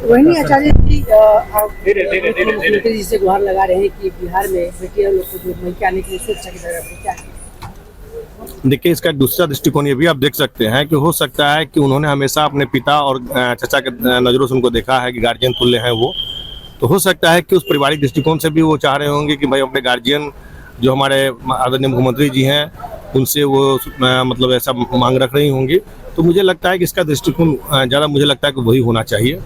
वही आचार्य जी मुख्यमंत्री जी से गुहार लगा रहे हैं कि बिहार में बेटियों लोग को जो महिला आने के लिए सुरक्षा की तरफ क्या है? देखिए, इसका दूसरा दृष्टिकोण ये भी आप देख सकते हैं कि हो सकता है कि उन्होंने हमेशा अपने पिता और चचा के नज़रों से उनको देखा है कि गार्जियन तुल्य हैं वो, तो हो सकता है कि उस पारिवारिक दृष्टिकोण से भी वो चाह रहे होंगे कि भाई अपने गार्जियन जो हमारे आदरणीय मुख्यमंत्री जी हैं उनसे वो मतलब ऐसा मांग रख रही होंगी। तो मुझे लगता है कि इसका दृष्टिकोण ज़्यादा मुझे लगता है कि वही होना चाहिए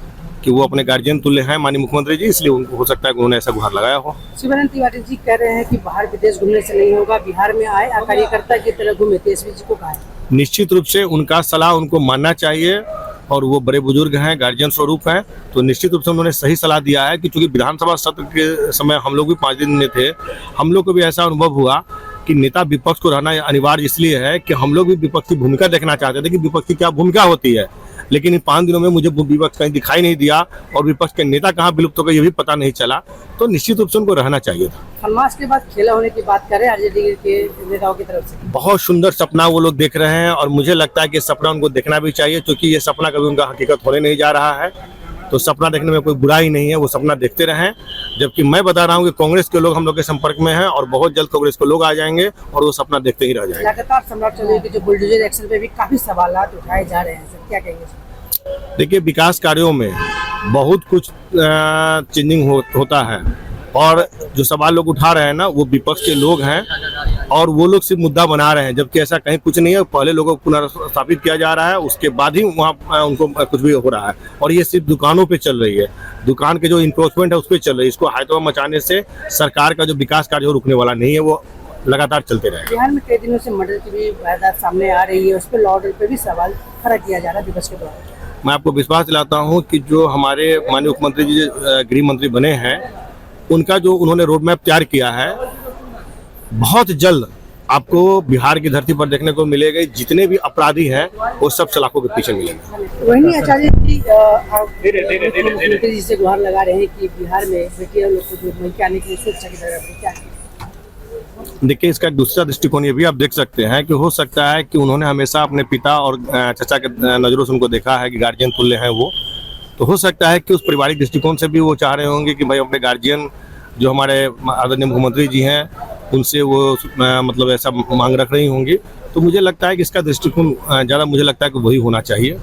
कि वो अपने गार्जियन तुल्य हैं माननीय मुख्यमंत्री जी, इसलिए उनको हो सकता है कि उन्होंने ऐसा गुहार लगाया हो। शिवानंद तिवारी जी कह रहे हैं कि बाहर विदेश घूमने से नहीं होगा, बिहार में आए कार्यकर्ता की तरह घूमे, तेजस्वी जी को कहा है। निश्चित रूप से उनका सलाह उनको मानना चाहिए और वो बड़े बुजुर्ग हैं, गार्जियन स्वरूप हैं, तो निश्चित रूप से उन्होंने सही सलाह दिया है कि चूंकि विधानसभा सत्र के समय हम लोग भी 5 दिन में थे, हम लोग को भी ऐसा अनुभव हुआ कि नेता विपक्ष को रहना अनिवार्य इसलिए है कि हम लोग भी विपक्ष की भूमिका देखना चाहते थे कि विपक्ष की क्या भूमिका होती है, लेकिन इन 5 दिनों में मुझे विपक्ष कहीं दिखाई नहीं दिया और विपक्ष के नेता कहाँ विलुप्त हो गए ये भी पता नहीं चला, तो निश्चित रूप से उनको रहना चाहिए था। खलमास के बाद खेला होने की बात करें आरजेडी के नेताओं की तरफ से, बहुत सुंदर सपना वो लोग देख रहे हैं और मुझे लगता है कि सपना उनको देखना भी चाहिए, क्योंकि ये सपना कभी उनका हकीकत होने नहीं जा रहा है, तो सपना देखने में कोई बुराई नहीं है, वो सपना देखते रहें। जबकि मैं बता रहा हूँ कि कांग्रेस के लोग हम लोग के संपर्क में हैं और बहुत जल्द कांग्रेस के लोग आ जाएंगे और वो सपना देखते ही रह जाएंगे। लगातार सम्राट चौधरी के जो बुलडोजर एक्शन पे भी काफी सवाल उठाए जा रहे हैं, सर क्या कहेंगे? देखिए, विकास कार्यों में बहुत कुछ चेंजिंग होता है और जो सवाल लोग उठा रहे हैं ना वो विपक्ष के लोग हैं और वो लोग सिर्फ मुद्दा बना रहे हैं, जबकि ऐसा कहीं कुछ नहीं है। पहले लोगों को पुनर्स्थापित किया जा रहा है, उसके बाद ही वहाँ उनको कुछ भी हो रहा है और ये सिर्फ दुकानों पे चल रही है, दुकान के जो इंक्रोचमेंट है उस पर चल रही है। इसको हाथों में मचाने से सरकार का जो विकास कार्य रुकने वाला नहीं है, वो लगातार चलते रहे। बिहार में कई दिनों से मर्डर की भी वारदात सामने आ रही है, उस पर लॉ ऑर्डर पे भी सवाल खड़ा किया जा रहा है विपक्ष के द्वारा। मैं आपको विश्वास दिलाता हूँ कि जो हमारे माननीय मुख्यमंत्री जी गृह मंत्री बने हैं, उनका जो उन्होंने रोड मैप तैयार किया है, बहुत जल्द आपको बिहार की धरती पर देखने को मिलेगा। जितने भी अपराधी हैं वो सब सलाखों के पीछे मिलेंगे। वही आचार्य जी मुख्यमंत्री जी से गुहार लगा रहे हैं कि बिहार में बेटियों लोग को जो महिला आने के लिए सुरक्षा की तरफ क्या है? देखिए, इसका दूसरा दृष्टिकोण ये भी आप देख सकते हैं कि हो सकता है कि उन्होंने हमेशा अपने पिता और चचा के नज़रों से उनको देखा है कि गार्जियन तुल्य हैं वो, तो हो सकता है कि उस पारिवारिक दृष्टिकोण से भी वो चाह रहे होंगे कि भाई अपने गार्जियन जो हमारे आदरणीय मुख्यमंत्री जी हैं उनसे वो मतलब ऐसा मांग रख रही होंगी। तो मुझे लगता है कि इसका दृष्टिकोण ज़्यादा मुझे लगता है कि वही होना चाहिए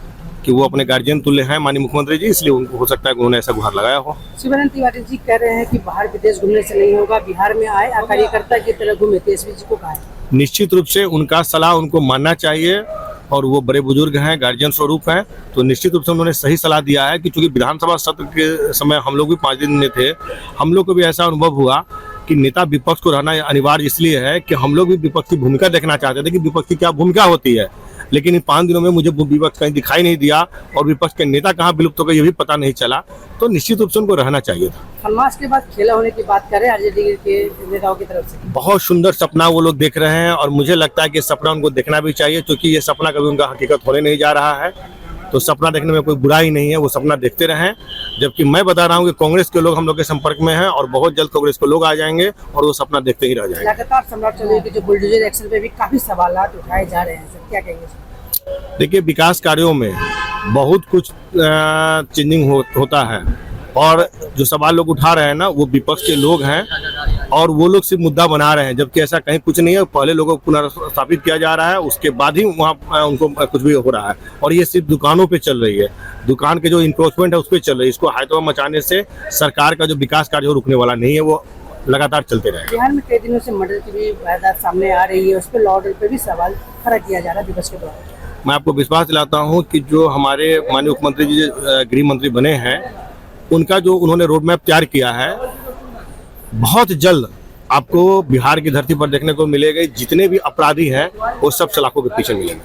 कि वो अपने गार्जियन तुल्य हैं माननीय मुख्यमंत्री जी, इसलिए उनको हो सकता है कि उन्होंने ऐसा गुहार लगाया हो। शिवानंद तिवारी जी कह रहे हैं कि बाहर विदेश घूमने से नहीं होगा, बिहार में आए कार्यकर्ता की तरह घूमे, तेजस्वी जी को कहा है। निश्चित रूप से उनका सलाह उनको मानना चाहिए और वो बड़े बुजुर्ग हैं, गार्जियन स्वरूप हैं, तो निश्चित रूप से उन्होंने सही सलाह दिया है कि चूंकि विधानसभा सत्र के समय हम लोग भी 5 दिन में थे, हम लोग को भी ऐसा अनुभव हुआ कि नेता विपक्ष को रहना अनिवार्य इसलिए है कि हम लोग भी विपक्ष की भूमिका देखना चाहते थे कि विपक्ष की क्या भूमिका होती है, लेकिन इन 5 दिनों में मुझे विपक्ष कहीं दिखाई नहीं दिया और विपक्ष के नेता कहाँ विलुप्त हो गए ये भी पता नहीं चला, तो निश्चित रूप से उनको रहना चाहिए था। खलमास के बाद खेला होने की बात करें आरजेडी के नेताओं की तरफ से, बहुत सुंदर सपना वो लोग देख रहे हैं और मुझे लगता है कि सपना उनको देखना भी चाहिए, क्योंकि ये सपना कभी उनका हकीकत होने नहीं जा रहा है, तो सपना देखने में कोई बुराई नहीं है, वो सपना देखते रहें। जबकि मैं बता रहा हूँ कि कांग्रेस के लोग हम लोग के संपर्क में हैं और बहुत जल्द कांग्रेस के लोग आ जाएंगे और वो सपना देखते ही रह जाएंगे। लगातार सम्राट चौधरी के जो बुलडोजर एक्शन पे भी काफी सवाल उठाए जा रहे हैं, सर क्या कहेंगे? देखिए, विकास कार्यों में बहुत कुछ चेंजिंग होता है और जो सवाल लोग उठा रहे हैं ना वो विपक्ष के लोग हैं और वो लोग सिर्फ मुद्दा बना रहे हैं, जबकि ऐसा कहीं कुछ नहीं है। पहले लोगों को पुनर्स्थापित किया जा रहा है, उसके बाद ही वहाँ उनको कुछ भी हो रहा है और ये सिर्फ दुकानों पे चल रही है, दुकान के जो इंक्रोचमेंट है उस पर चल रही है। इसको हाथों में मचाने से सरकार का जो विकास कार्य रुकने वाला नहीं है, वो लगातार चलते रहे। बिहार में कई दिनों से मर्डर की भी वारदात सामने आ रही है, उस पर लॉ ऑर्डर पे भी सवाल खड़ा किया जा रहा है विपक्ष के द्वारा। मैं आपको विश्वास दिलाता हूँ कि जो हमारे माननीय मुख्यमंत्री जी गृह मंत्री बने हैं, उनका जो उन्होंने रोड मैप तैयार किया है, बहुत जल्द आपको बिहार की धरती पर देखने को मिलेगा। जितने भी अपराधी हैं वो सब सलाखों के पीछे मिलेंगे।